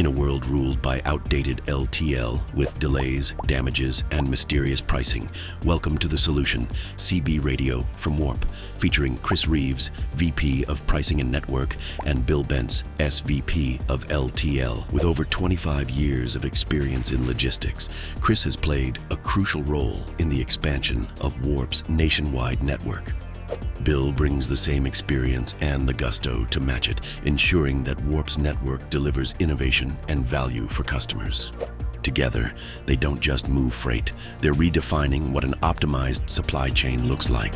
In a world ruled by outdated LTL with delays, damages, and mysterious pricing, welcome to The Solution, CB Radio from Warp, featuring Chris Reeves, VP of Pricing and Network, and Bill Bentz, SVP of LTL. With over 25 years of experience in logistics, Chris has played a crucial role in the expansion of Warp's nationwide network. Bill brings the same experience and the gusto to match it, ensuring that Warp's network delivers innovation and value for customers. Together, they don't just move freight, they're redefining what an optimized supply chain looks like.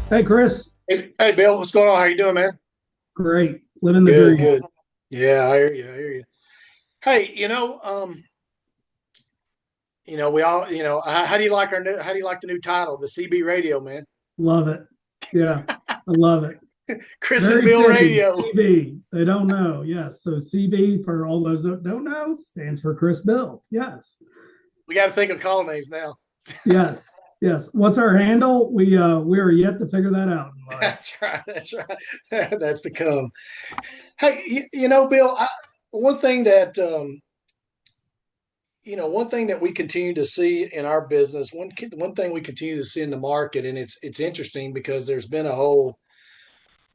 Hey, Chris. Hey, Bill, what's going on? How you doing, man? Great. Living the dream. Good. Yeah, I hear you. Hey, we all, how do you like the new title, the CB Radio, man? Love it. Yeah, I love it. Chris and Bill Radio. CB. They don't know. Yes. So CB, for all those that don't know, stands for Chris Bill. Yes. We got to think of call names now. Yes. Yes. What's our handle? We are yet to figure that out. That's right. That's to come. Hey, Bill, one thing that we continue to see in our business, one thing we continue to see in the market, and it's interesting because there's been a whole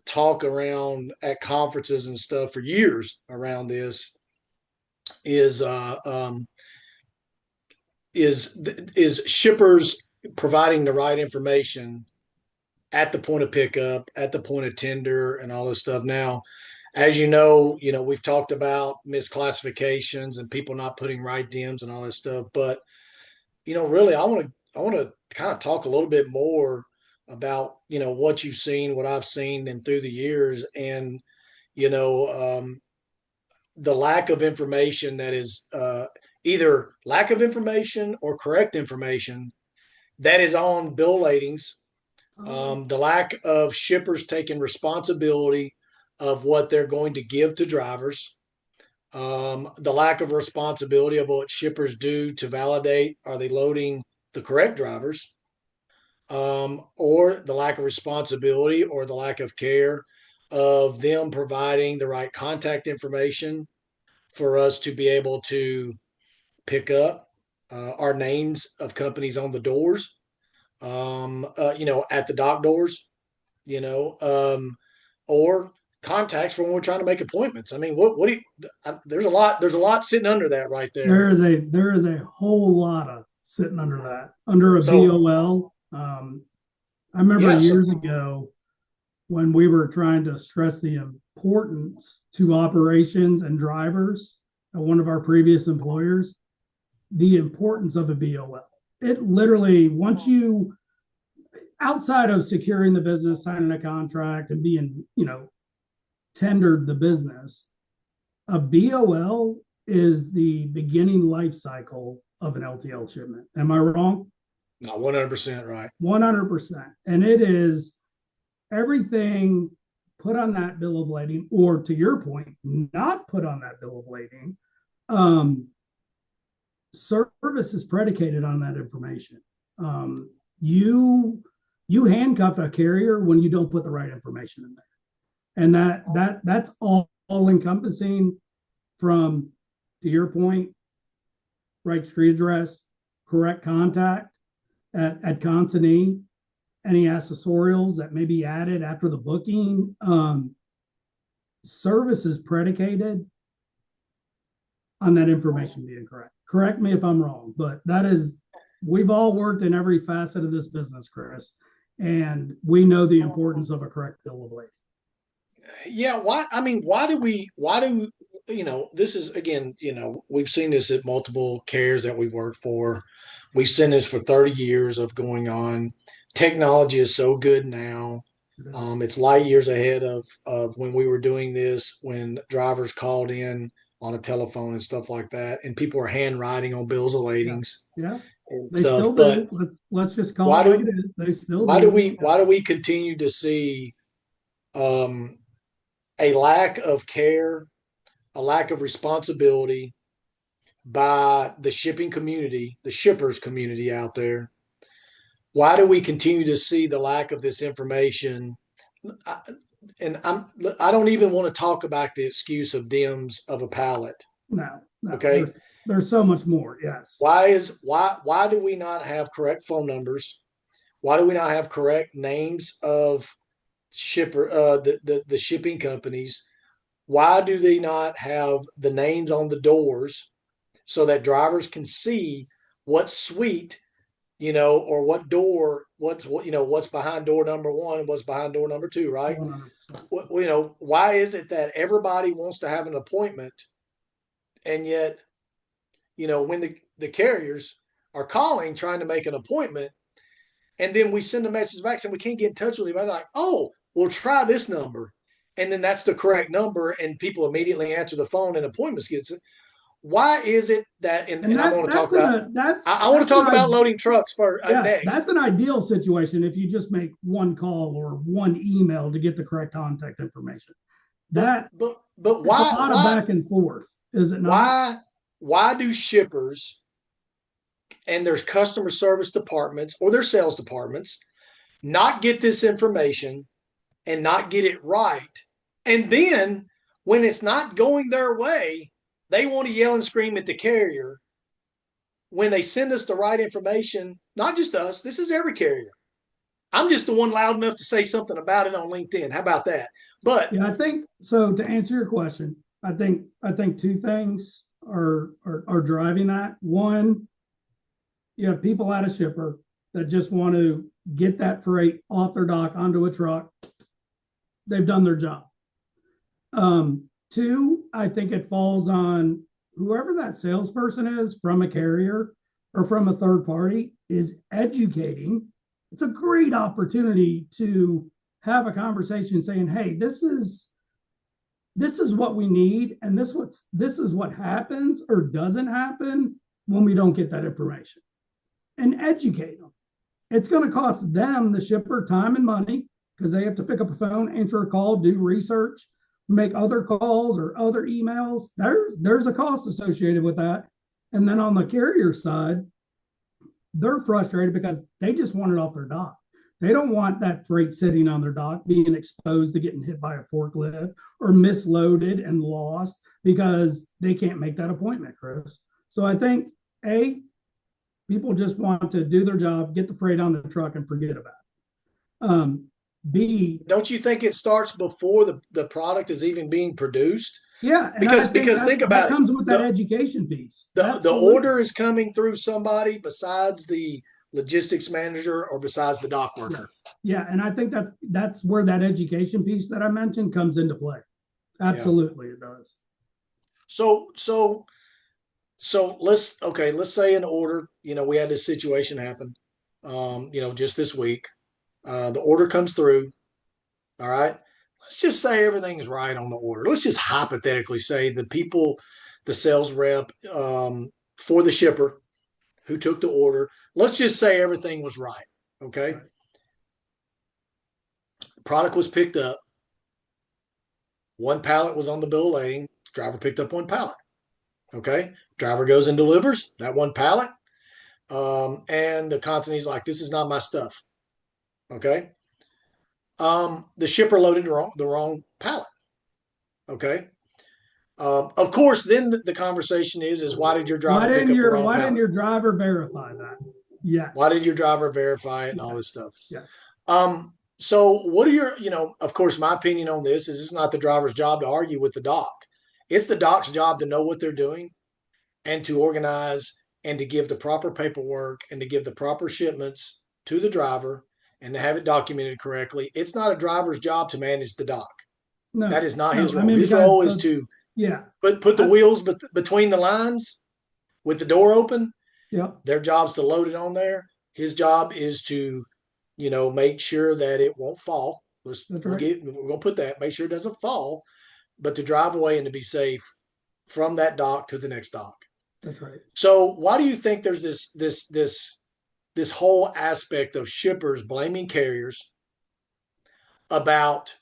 talk around at conferences and stuff for years around this is shippers providing the right information at the point of pickup, at the point of tender, and all this stuff. Now, as you know, we've talked about misclassifications and people not putting right DIMs and all that stuff. But, really, I want to kind of talk a little bit more about, what you've seen, what I've seen and through the years, and, the lack of information that is either lack of information or correct information that is on bill ladings, the lack of shippers taking responsibility of what they're going to give to drivers, the lack of responsibility of what shippers do to validate, are they loading the correct drivers, or the lack of responsibility or the lack of care of them providing the right contact information for us to be able to pick up our names of companies on the doors, at the dock doors, or contacts for when we're trying to make appointments. I mean, what do you, there's a lot sitting under that right there. There is a whole lot of sitting under that, under a BOL. I remember years ago when we were trying to stress the importance to operations and drivers at one of our previous employers, the importance of a BOL. It literally, once you, outside of securing the business, signing a contract and being, tendered the business, a BOL is the beginning life cycle of an LTL shipment. Am I wrong? No, 100% right. 100%. And it is everything put on that bill of lading, or to your point, not put on that bill of lading. Service is predicated on that information. You handcuff a carrier when you don't put the right information in there. And that's all encompassing from, to your point, right street address, correct contact at consignee, any accessorials that may be added after the booking. Service is predicated on that information being correct. Correct me if I'm wrong, but we've all worked in every facet of this business, Chris, and we know the importance of a correct bill of lading. Yeah. This is, again, we've seen this at multiple carriers that we work for. We've seen this for 30 years of going on. Technology is so good now. It's light years ahead of when we were doing this, when drivers called in on a telephone and stuff like that, and people were handwriting on bills of ladings. Yeah. They still do. Let's just call it like it is. They still do. Why do we continue to see a lack of care, a lack of responsibility by the shipping community, the shippers community out there? Why do we continue to see the lack of this information? I don't even want to talk about the excuse of DIMS of a pallet. No, no, Okay. there's so much more. Yes. Why do we not have correct phone numbers? Why do we not have correct names of the shipping companies? Why do they not have the names on the doors so that drivers can see what suite, or what door, what's behind door number one and what's behind door number two, right? 100%. Why is it that everybody wants to have an appointment, and yet, when the carriers are calling trying to make an appointment, and then we send a message back saying we can't get in touch with you. I'm like, oh, well, try this number. And then that's the correct number, and people immediately answer the phone and appointments gets it. Why is it that, and I want to talk about, I want to talk about loading trucks for yes, next. that's an ideal situation if you just make one call or one email to get the correct contact information. But why? A lot of back and forth, is it not? Why do shippers and their customer service departments or their sales departments not get this information and not get it right? And then when it's not going their way, they want to yell and scream at the carrier when they send us the right information. Not just us, this is every carrier. I'm just the one loud enough to say something about it on LinkedIn. How about that? But yeah, I think so. To answer your question, I think two things are driving that. One, you have people at a shipper that just want to get that freight off their dock onto a truck. They've done their job. Two, I think it falls on whoever that salesperson is from a carrier or from a third party is educating. It's a great opportunity to have a conversation saying, hey, this is what we need, and this is what happens or doesn't happen when we don't get that information, and educate them. It's going to cost them, the shipper, time and money, because they have to pick up a phone, answer a call, do research, make other calls or other emails. There's a cost associated with that. And then on the carrier side, they're frustrated because they just want it off their dock. They don't want that freight sitting on their dock being exposed to getting hit by a forklift or misloaded and lost because they can't make that appointment, Chris. So I think, A, people just want to do their job, get the freight on the truck, and forget about it. B, don't you think it starts before the product is even being produced? Yeah, because think about it. Comes with that education piece. The order is coming through somebody besides the logistics manager or besides the dock worker. Yeah, and I think that's where that education piece that I mentioned comes into play. Absolutely, it does. So let's say an order, we had this situation happen, just this week. The order comes through. All right. Let's just say everything's right on the order. Let's just hypothetically say the sales rep for the shipper who took the order, let's just say everything was right. Okay. Right. Product was picked up. One pallet was on the bill of lading. Driver picked up one pallet. Okay. Driver goes and delivers that one pallet. And the consignee's like, this is not my stuff. Okay. The shipper loaded the wrong pallet. Okay. Of course, then the conversation is why did your driver pick up the wrong pallet? Why didn't your driver verify that? Yeah. Why did your driver verify it and all this stuff? Yeah. So what are your, of course, my opinion on this is it's not the driver's job to argue with the dock. It's the dock's job to know what they're doing and to organize and to give the proper paperwork and to give the proper shipments to the driver and to have it documented correctly. It's not a driver's job to manage the dock. No, that is not his role. His role is to put the wheels between the lines with the door open. Yeah. Their job's to load it on there. His job is to, make sure that it won't fall. We're going to put that, make sure it doesn't fall, but to drive away and to be safe from that dock to the next dock. That's right. So why do you think there's this whole aspect of shippers blaming carriers about,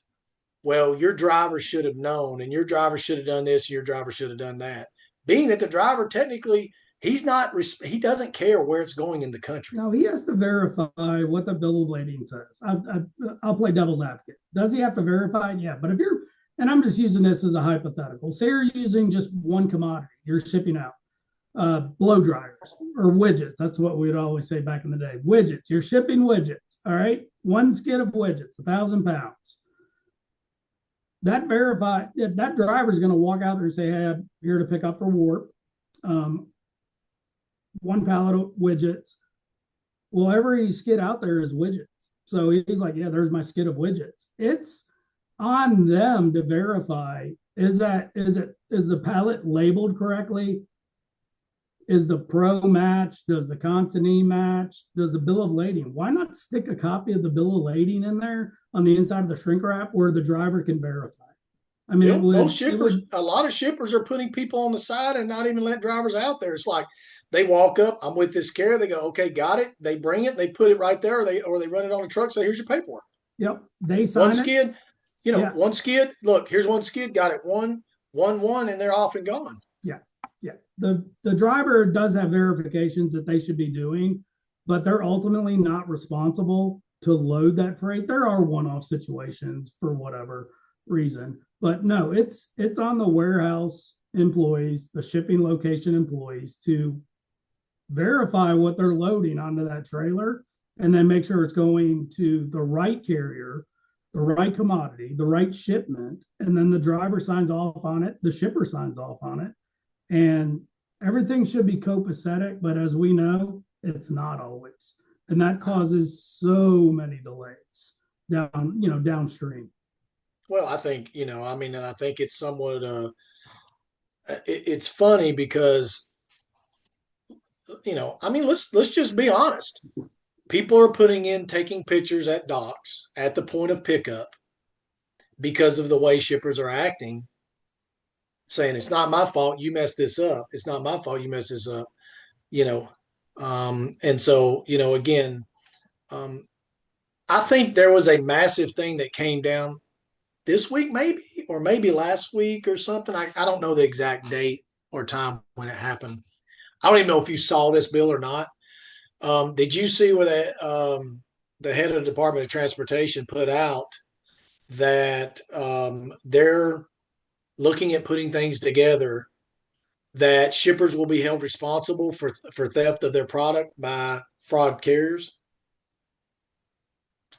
well, your driver should have known and your driver should have done this, and your driver should have done that, being that the driver technically he doesn't care where it's going in the country. No, he has to verify what the bill of lading says. I'll play devil's advocate. Does he have to verify it? Yeah. But if you're, and I'm just using this as a hypothetical, say you're using just one commodity, you're shipping out blow dryers or widgets. That's what we'd always say back in the day. Widgets. You're shipping widgets. All right. One skid of widgets, 1,000 pounds. That driver is going to walk out there and say, hey, I'm here to pick up for warp. One pallet of widgets. Well, every skid out there is widgets. So he's like, yeah, there's my skid of widgets. It's on them to verify, is the pallet labeled correctly? Is the pro match? Does the consignee match? Does the bill of lading? Why not stick a copy of the bill of lading in there on the inside of the shrink wrap where the driver can verify? I mean, a lot of shippers are putting people on the side and not even letting drivers out there. It's like they walk up, I'm with this carrier. They go, okay, got it. They bring it, they put it right there, or they run it on the truck. Say, here's your paperwork. Yep, they sign one skid. One skid. Look, here's one skid. Got it. One, and they're off and gone. Yeah. The driver does have verifications that they should be doing, but they're ultimately not responsible to load that freight. There are one-off situations for whatever reason, but no, it's on the warehouse employees, the shipping location employees, to verify what they're loading onto that trailer and then make sure it's going to the right carrier, the right commodity, the right shipment, and then the driver signs off on it, the shipper signs off on it, and everything should be copacetic, but as we know, it's not always. And that causes so many delays downstream. Well, I think, and I think it's somewhat, it's funny because, let's just be honest. People are taking pictures at docks at the point of pickup because of the way shippers are acting, saying it's not my fault you messed this up. It's not my fault you messed this up, and so, again, I think there was a massive thing that came down this week, or maybe last week or something. I don't know the exact date or time when it happened. I don't even know if you saw this, Bill, or not. Did you see where the head of the Department of Transportation put out that they're looking at putting things together that shippers will be held responsible for theft of their product by fraud carriers?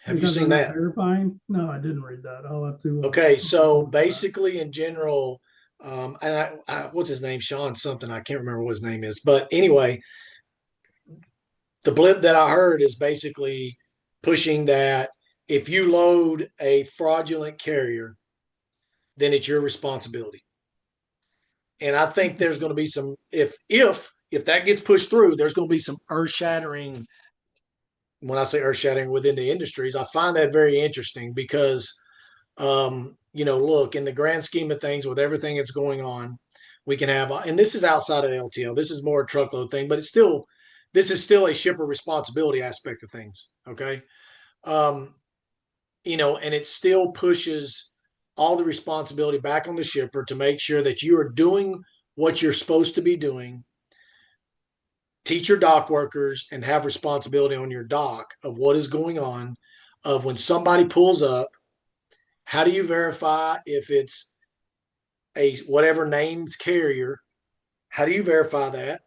Have you seen that? Verifying? No, I didn't read that. I'll have to. Okay, so basically, in general, and what's his name? Sean something. I can't remember what his name is. But anyway, the blip that I heard is basically pushing that if you load a fraudulent carrier, then it's your responsibility. And I think there's going to be some, if that gets pushed through, there's going to be some earth-shattering. When I say earth-shattering within the industries, I find that very interesting because, look, in the grand scheme of things, with everything that's going on, we can have, and this is outside of LTL. This is more a truckload thing, but this is still a shipper responsibility aspect of things. Okay. And it still pushes all the responsibility back on the shipper to make sure that you are doing what you're supposed to be doing. Teach your dock workers and have responsibility on your dock of what is going on, of when somebody pulls up, how do you verify if it's a whatever named carrier? How do you verify that?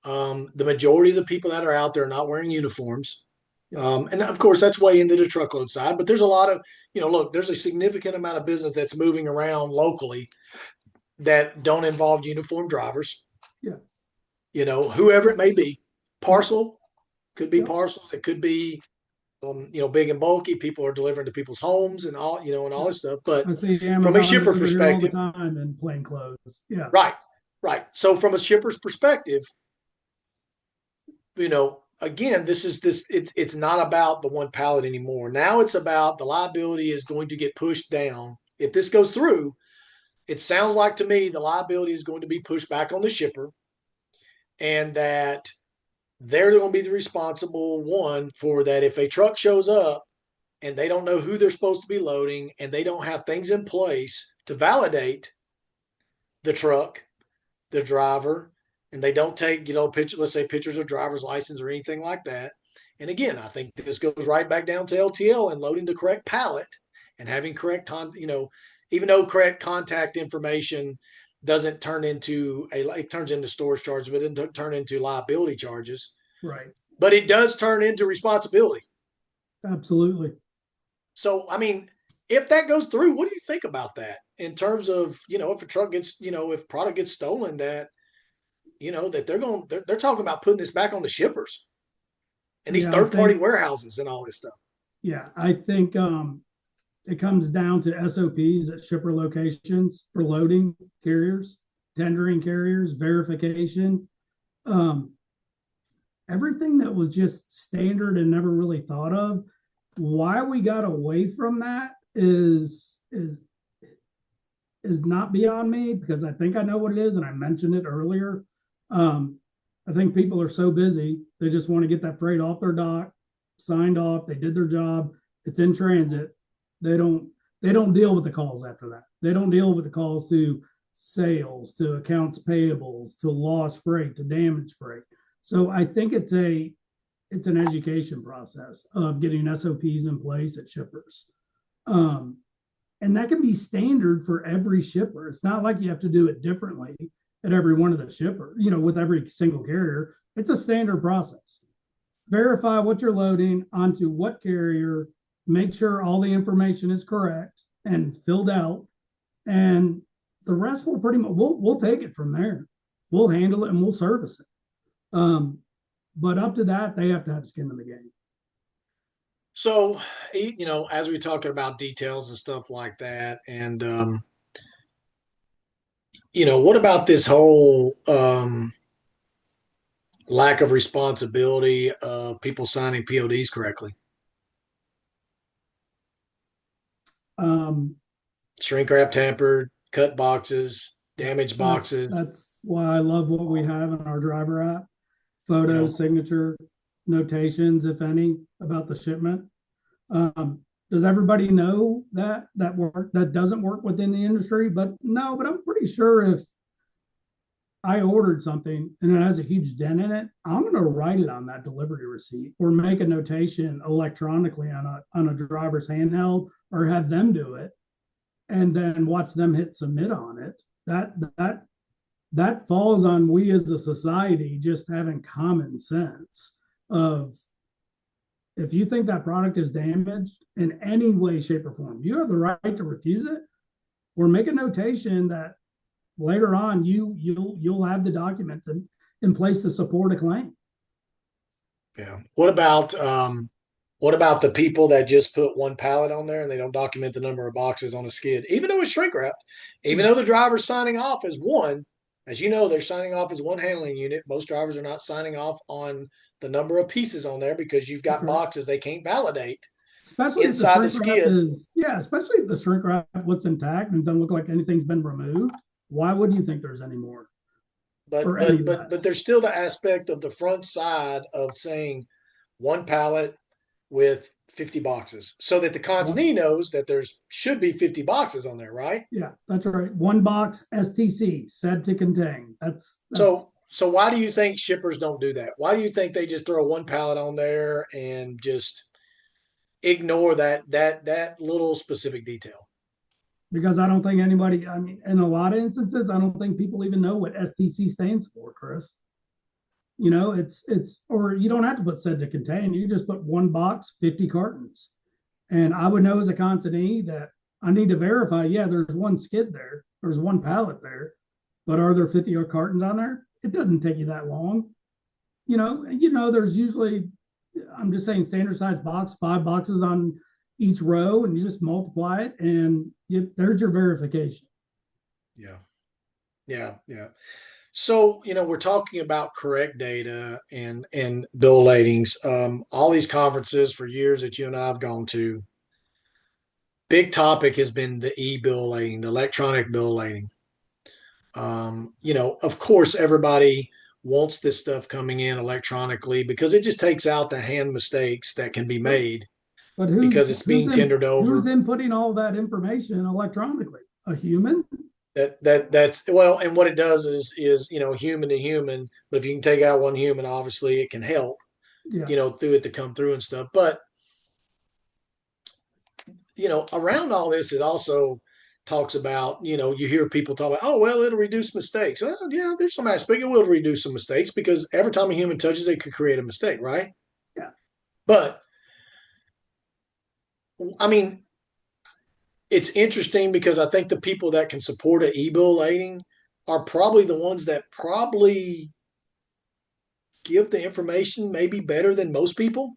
The majority of the people that are out there are not wearing uniforms. And of course, that's way into the truckload side, but there's a lot of, look, there's a significant amount of business that's moving around locally that don't involve uniform drivers. Yeah. Whoever it may be. Parcel could be parcels. It could be, big and bulky. People are delivering to people's homes and all, and all this stuff. But from a shipper perspective, all the time in plain clothes. Yeah. Right. So from a shipper's perspective, again, it's not about the one pallet anymore. Now it's about the liability is going to get pushed down. If this goes through, it sounds like to me the liability is going to be pushed back on the shipper, and that they're going to be the responsible one for that. If a truck shows up and they don't know who they're supposed to be loading and they don't have things in place to validate the truck, the driver, and they don't take, picture, let's say pictures of driver's license or anything like that. And again, I think this goes right back down to LTL and loading the correct pallet and having correct, even though correct contact information doesn't turn into it turns into storage charges, but it doesn't turn into liability charges. Right. But it does turn into responsibility. Absolutely. So, I mean, if that goes through, what do you think about that in terms of, if a truck gets, if product gets stolen, that, that they're talking about putting this back on the shippers and these Yeah, I third party think warehouses and all this stuff. yeah, I think it comes down to SOPs at shipper locations for loading carriers, tendering carriers, verification. Um, Everything that was just standard and never really thought of. Why we got away from that is not beyond me, because I think I know what it is, and I mentioned it earlier. I think people are so busy, they just want to get that freight off their dock, signed off, they did their job, it's in transit. They don't deal with the calls after that. They don't deal with the calls to sales, to accounts payables, to lost freight, to damaged freight. So I think it's an education process of getting SOPs in place at shippers. And that can be standard for every shipper. It's not like you have to do it differently at every one of the shippers, with every single carrier. It's a standard process. Verify what you're loading onto what carrier, make sure all the information is correct and filled out, and the rest will pretty much, we'll take it from there. We'll handle it and we'll service it. But up to that, they have to have skin in the game. So, as we're talking about details and stuff like that, and, what about this whole lack of responsibility of people signing PODs correctly? Shrink wrap tampered, cut boxes, damaged boxes. That's why I love what we have in our driver app. Photo, signature, notations, if any, about the shipment. Does everybody know that doesn't work within the industry? But no, but I'm pretty sure if I ordered something and it has a huge dent in it, I'm going to write it on that delivery receipt or make a notation electronically on a driver's handheld, or have them do it and then watch them hit submit on it. That falls on we as a society just having common sense of, if you think that product is damaged in any way, shape, or form, you have the right to refuse it, or make a notation that later on you'll have the documents in place to support a claim. Yeah. What about the people that just put one pallet on there and they don't document the number of boxes on a skid, even though it's shrink wrapped, even though the driver's signing off as one, as you know, they're signing off as one handling unit. Most drivers are not signing off on the number of pieces on there because you've got boxes they can't validate, especially inside the skid. Especially if the shrink wrap looks intact and doesn't look like anything's been removed. Why would you think there's any more? But there's still the aspect of the front side of saying one pallet with 50 boxes, so that the consignee knows that there's should be 50 boxes on there, right? Yeah, that's right. One box STC, said to contain. That's so why do you think shippers don't do that? Why do you think they just throw one pallet on there and just ignore that little specific detail? Because I don't think anybody, I mean, in a lot of instances, I don't think people even know what STC stands for, Chris. Or you don't have to put said to contain. You just put one box, 50 cartons. And I would know as a consignee that I need to verify, yeah, there's one skid there, there's one pallet there, but are there 50 cartons on there? It doesn't take you that long. There's usually, I'm just saying, standard size box, 5 boxes on each row, and you just multiply it, and there's your verification. Yeah. So, we're talking about correct data and bill ladings. All these conferences for years that you and I have gone to, big topic has been the e-bill lading, the electronic bill lading. Of course, everybody wants this stuff coming in electronically because it just takes out the hand mistakes that can be made. But because it's being tendered over. Who's inputting all that information electronically? A human? That's well, and what it does is human to human. But if you can take out one human, obviously it can help Yeah, through it to come through and stuff. But around all this, it also talks about, you hear people talk about, oh, well, it'll reduce mistakes. Yeah, there's some aspect it will reduce some mistakes because every time a human touches it could create a mistake, right? yeah, But I mean, it's interesting because I think the people that can support an e-bill rating are probably the ones that probably give the information maybe better than most people.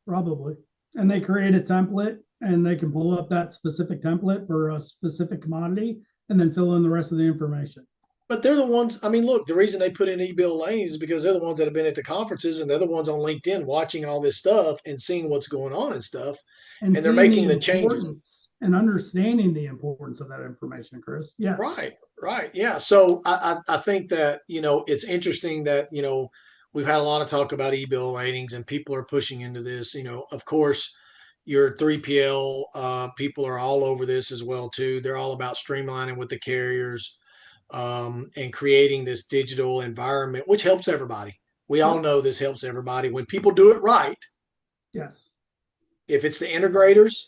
probably. And they create a template and they can pull up that specific template for a specific commodity and then fill in the rest of the information. But they're the ones. I mean, look, the reason they put in e-bill lanes is because they're the ones that have been at the conferences and they're the ones on LinkedIn watching all this stuff and seeing what's going on and stuff, And and they're seeing the making the changes. importance and understanding the importance of that information, Chris. Yes. Right, right, yeah. So I think that it's interesting that we've had a lot of talk about e-bill ratings and people are pushing into this. Of course, your 3PL people are all over this as well too. They're all about streamlining with the carriers and creating this digital environment, which helps everybody. We all Yep. know this helps everybody when people do it right. Yes. If it's the integrators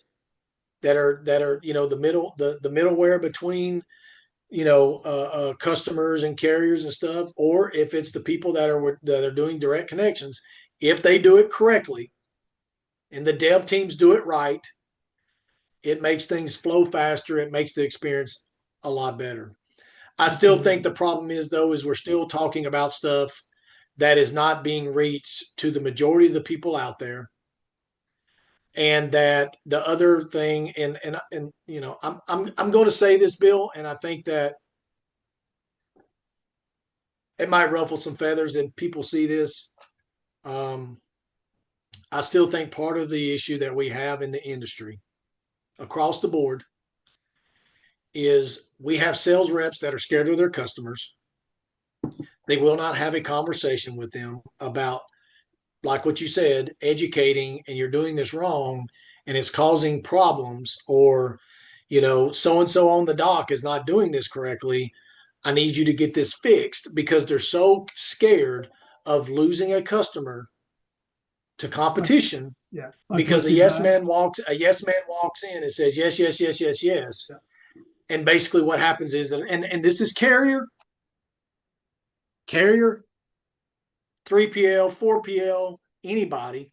that are the middleware between customers and carriers and stuff, or if it's the people that are doing direct connections, if they do it correctly and the dev teams do it right, it makes things flow faster. It makes the experience a lot better. I still think the problem is though is we're still talking about stuff that is not being reached to the majority of the people out there. And that the other thing, and I'm going to say this, Bill, and I think that it might ruffle some feathers and people see this. Um, I still think part of the issue that we have in the industry across the board is we have sales reps that are scared of their customers. They will not have a conversation with them about, like what you said, educating, and you're doing this wrong and it's causing problems, or, so and so on the dock is not doing this correctly. I need you to get this fixed because they're so scared of losing a customer to competition Yeah. because a yes man walks in and says yes, yes, yes, yes, yes. Yeah. And basically what happens is, and this is carrier, 3PL, 4PL, anybody.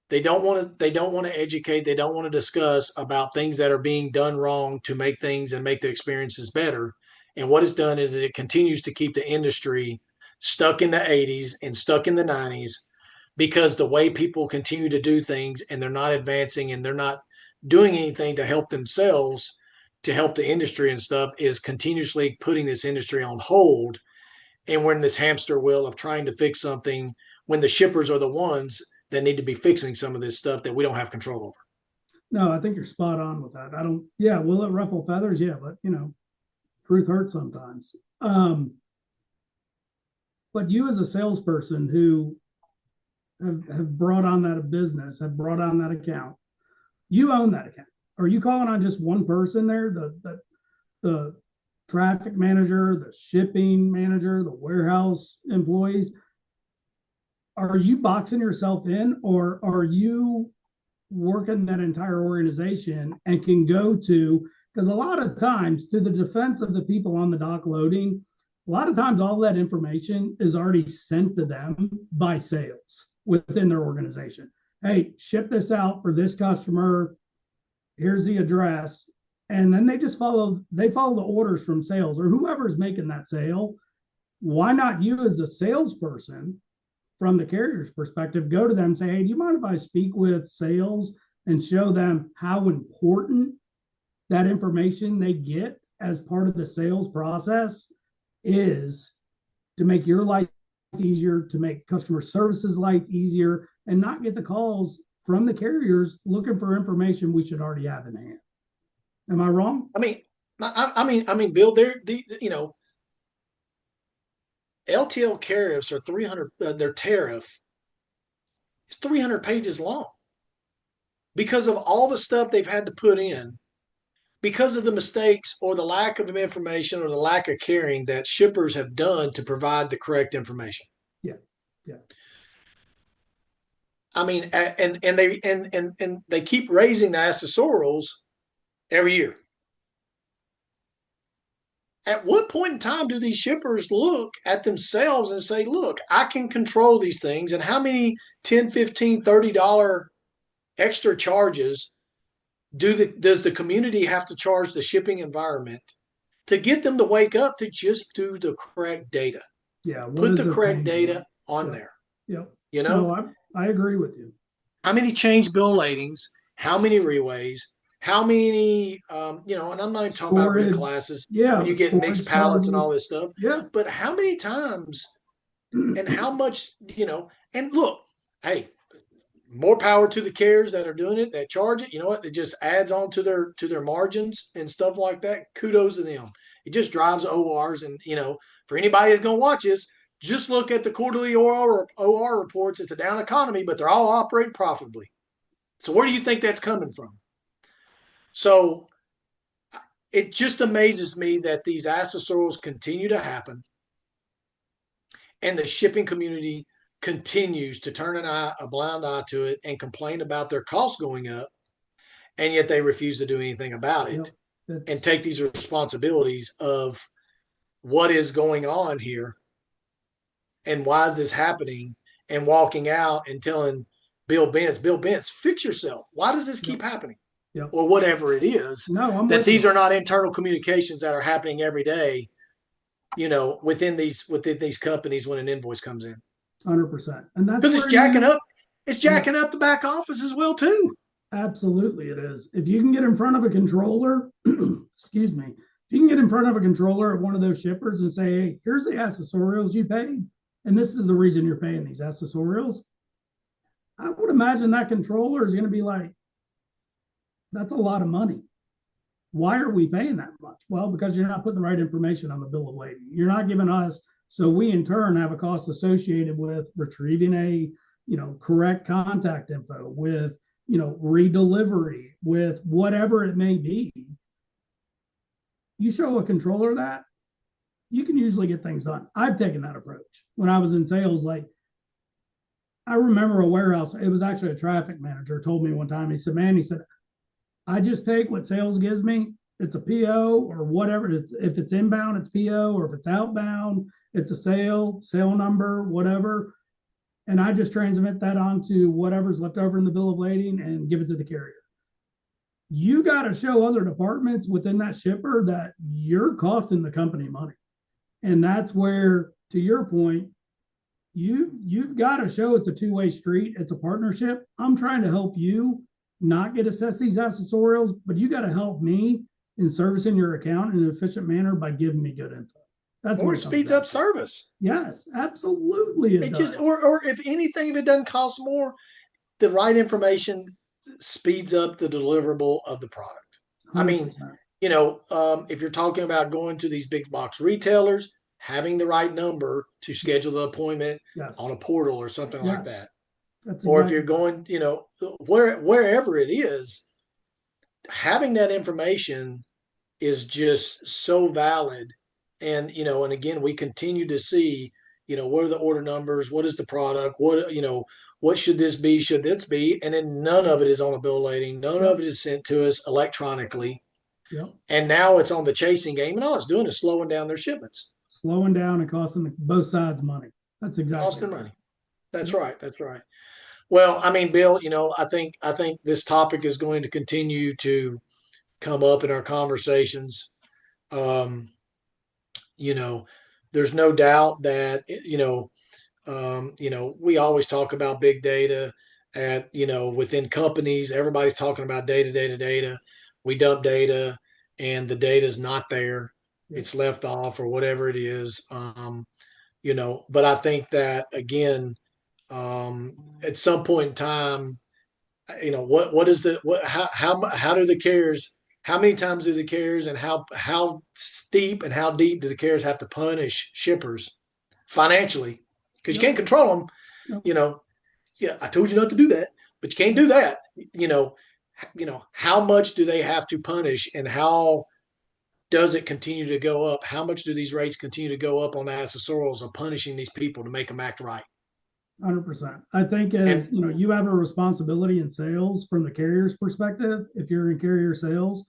They don't want to educate, they don't want to discuss about things that are being done wrong to make things and make the experiences better. And what it's done is it continues to keep the industry stuck in the 80s and stuck in the 90s because the way people continue to do things and they're not advancing and they're not doing anything to help themselves, to help the industry and stuff, is continuously putting this industry on hold. And we're in this hamster wheel of trying to fix something when the shippers are the ones that need to be fixing some of this stuff that we don't have control over. No, I think you're spot on with that. I don't, yeah, will it ruffle feathers? Yeah, but truth hurts sometimes. But you as a salesperson who have brought on that business, have brought on that account, you own that account. Are you calling on just one person there? The traffic manager, the shipping manager, the warehouse employees? Are you boxing yourself in, or are you working that entire organization and can go to, because a lot of times, to the defense of the people on the dock loading, a lot of times all that information is already sent to them by sales within their organization. Hey, ship this out for this customer. Here's the address. And then they follow the orders from sales or whoever's making that sale. Why not you as the salesperson from the carrier's perspective, go to them and say, hey, do you mind if I speak with sales and show them how important that information they get as part of the sales process is to make your life easier, to make customer services life easier, and not get the calls from the carriers looking for information we should already have in hand. Am I wrong? Bill, LTL tariffs are 300. Their tariff is 300 pages long because of all the stuff they've had to put in because of the mistakes or the lack of information or the lack of caring that shippers have done to provide the correct information. Yeah. Yeah. I mean, and they keep raising the accessorials every year. At what point in time do these shippers look at themselves and say, look, I can control these things, and how many 10, 15, $30 extra charges does the community have to charge the shipping environment to get them to wake up to just do the correct data? Yeah. Put the correct data on Yep. there. Yep. You know, No, I agree with you. how many change bill ladings, how many reways, how many, and I'm not even talking about Storage. reclasses when Yeah. you get mixed Storage pallets and all charges. this stuff, Yeah. but how many times and how much, and look, hey, more power to the carriers that are doing it, that charge it. You know what? It just adds on to their margins and stuff like that. Kudos to them. It just drives ORs, and for anybody that's gonna watch this, just look at the quarterly OR reports. It's a down economy, but they're all operating profitably. So where do you think that's coming from? So it just amazes me that these accessorials continue to happen, and the shipping community continues to turn a blind eye to it and complain about their costs going up, and yet they refuse to do anything about it and take these responsibilities of what is going on here and why is this happening, and walking out and telling Bill Bentz, fix yourself. Why does this keep happening? Yep. Or whatever it is. No, I'm that these are not internal communications that are happening every day, within these companies when an invoice comes in. 100%. And that's because it's jacking up the back office as well too. Absolutely, it is. If you can get in front of a controller, excuse me, if you can get in front of a controller at one of those shippers and say, hey, here's the accessorials you paid, and this is the reason you're paying these accessorials, I would imagine that controller is going to be like, that's a lot of money. Why are we paying that much? Well, because you're not putting the right information on the bill of lading. You're not giving us, so we in turn have a cost associated with retrieving a, correct contact info, with, redelivery, with whatever it may be. You show a controller that, you can usually get things done. I've taken that approach when I was in sales. Like, I remember a warehouse, it was actually a traffic manager told me one time, he said, I just take what sales gives me. It's a PO or whatever. If it's inbound, it's PO, or if it's outbound, it's a sale number, whatever. And I just transmit that onto whatever's left over in the bill of lading and give it to the carrier. You got to show other departments within that shipper that you're costing the company money. And that's where, to your point, you've got to show it's a two-way street. It's a partnership. I'm trying to help you not get assessed these accessorials, but you got to help me in servicing your account in an efficient manner by giving me good info. That's or it speeds up service. Yes, absolutely. It just, or if anything, if it doesn't cost more, the right information speeds up the deliverable of the product. 100%. I mean, if you're talking about going to these big box retailers, having the right number to schedule the appointment on a portal or something like that. Or if you're going, wherever it is, having that information is just so valid. And, and again, we continue to see, what are the order numbers? What is the product? What should this be? Should this be? And then none of it is on a bill lading. None of it is sent to us electronically. And now it's on the chasing game. And all it's doing is slowing down their shipments. Slowing down and costing both sides money. That's exactly costing money. That's right. That's right. Well, I mean, Bill, I think this topic is going to continue to come up in our conversations. There's no doubt that, we always talk about big data within companies. Everybody's talking about data. We dump data and the data is not there. It's left off or whatever it is. But I think that, again, at some point in time, how do the carriers, how many times do the carriers, and how steep and how deep do the carriers have to punish shippers financially? Because you can't control them. I told you not to do that, but you can't do that. how much do they have to punish, and how does it continue to go up? How much do these rates continue to go up on the accessorials of punishing these people to make them act right? 100%. I think And you have a responsibility in sales from the carrier's perspective, if you're in carrier sales,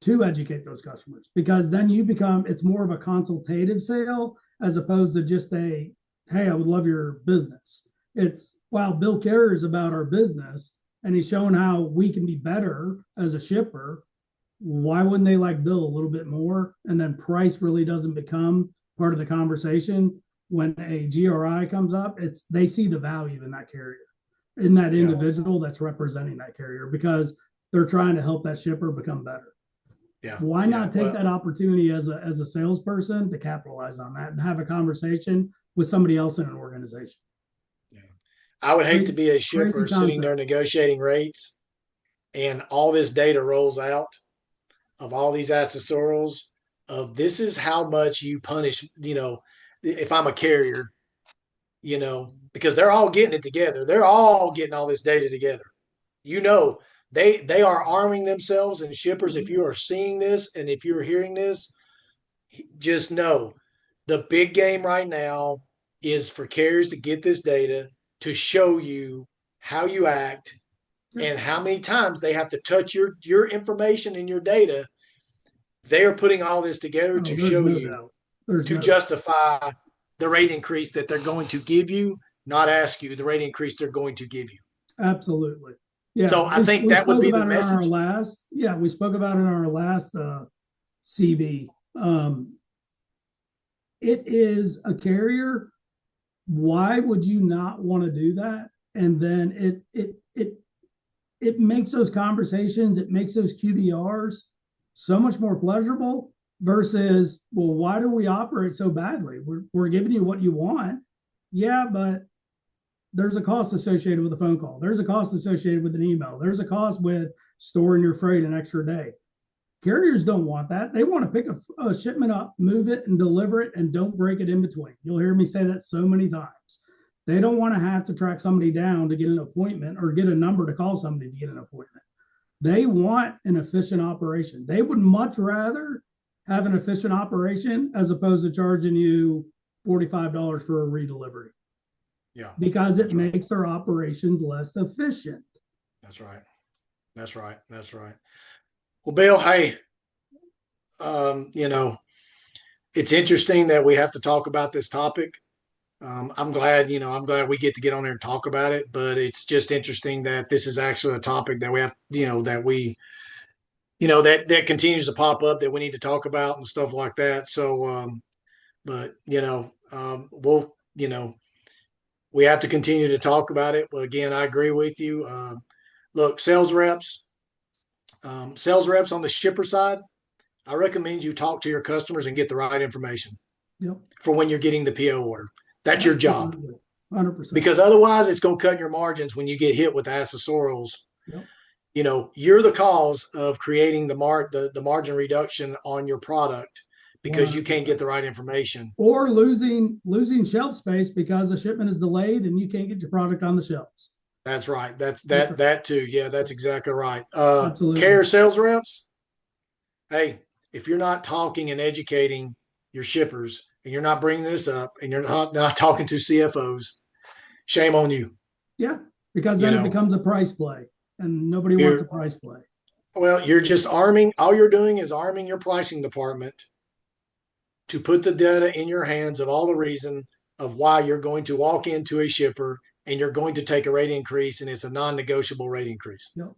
to educate those customers, because then it's more of a consultative sale as opposed to just hey, I would love your business. It's, wow, Bill cares about our business and he's showing how we can be better as a shipper. Why wouldn't they like Bill a little bit more? And then price really doesn't become part of the conversation. When a GRI comes up, they see the value in that carrier, in that individual that's representing that carrier, because they're trying to help that shipper become better. Yeah. Why not take that opportunity as a salesperson to capitalize on that and have a conversation with somebody else in an organization? Yeah. I would hate to be a shipper sitting there negotiating rates and all this data rolls out of all these accessorials of this is how much you punish, if I'm a carrier, because they're all getting it together. They're all getting all this data together. They are arming themselves, and shippers, if you are seeing this and if you're hearing this, just know the big game right now is for carriers to get this data to show you how you act and how many times they have to touch your information and your data. They are putting all this together to show you, to justify the rate increase that they're going to give you, not ask you, the rate increase they're going to give you. Absolutely. Yeah. So I think that would be the message. We spoke about it in our last CB. It is a carrier. Why would you not want to do that? And then it makes those conversations, it makes those QBRs so much more pleasurable versus, well, why do we operate so badly? We're giving you what you want. Yeah, but there's a cost associated with a phone call. There's a cost associated with an email. There's a cost with storing your freight an extra day. Carriers don't want that. They want to pick a shipment up, move it, and deliver it, and don't break it in between. You'll hear me say that so many times. They don't want to have to track somebody down to get an appointment or get a number to call somebody to get an appointment. They want an efficient operation. They would much rather have an efficient operation as opposed to charging you $45 for a redelivery. Yeah. Because it makes their operations less efficient. That's right. Well, Bill, hey, it's interesting that we have to talk about this topic. I'm glad we get to get on there and talk about it, but it's just interesting that this is actually a topic that we have, that continues to pop up that we need to talk about and stuff like that. So, we'll, we have to continue to talk about it. Well, again, I agree with you. Look, sales reps on the shipper side, I recommend you talk to your customers and get the right information for when you're getting the PO order. That's your job. 100%. Because otherwise it's going to cut your margins when you get hit with accessorials. Yep. You're the cause of creating the margin reduction on your product because 100%. You can't get the right information. Or losing shelf space because the shipment is delayed and you can't get your product on the shelves. That's right. That too. Yeah, that's exactly right. Absolutely. Carrier sales reps, hey, if you're not talking and educating your shippers and you're not bringing this up and you're not talking to CFOs, shame on you. Yeah, because then it becomes a price play and nobody wants a price play. Well, all you're doing is arming your pricing department to put the data in your hands of all the reason of why you're going to walk into a shipper and you're going to take a rate increase, and it's a non-negotiable rate increase. Yep.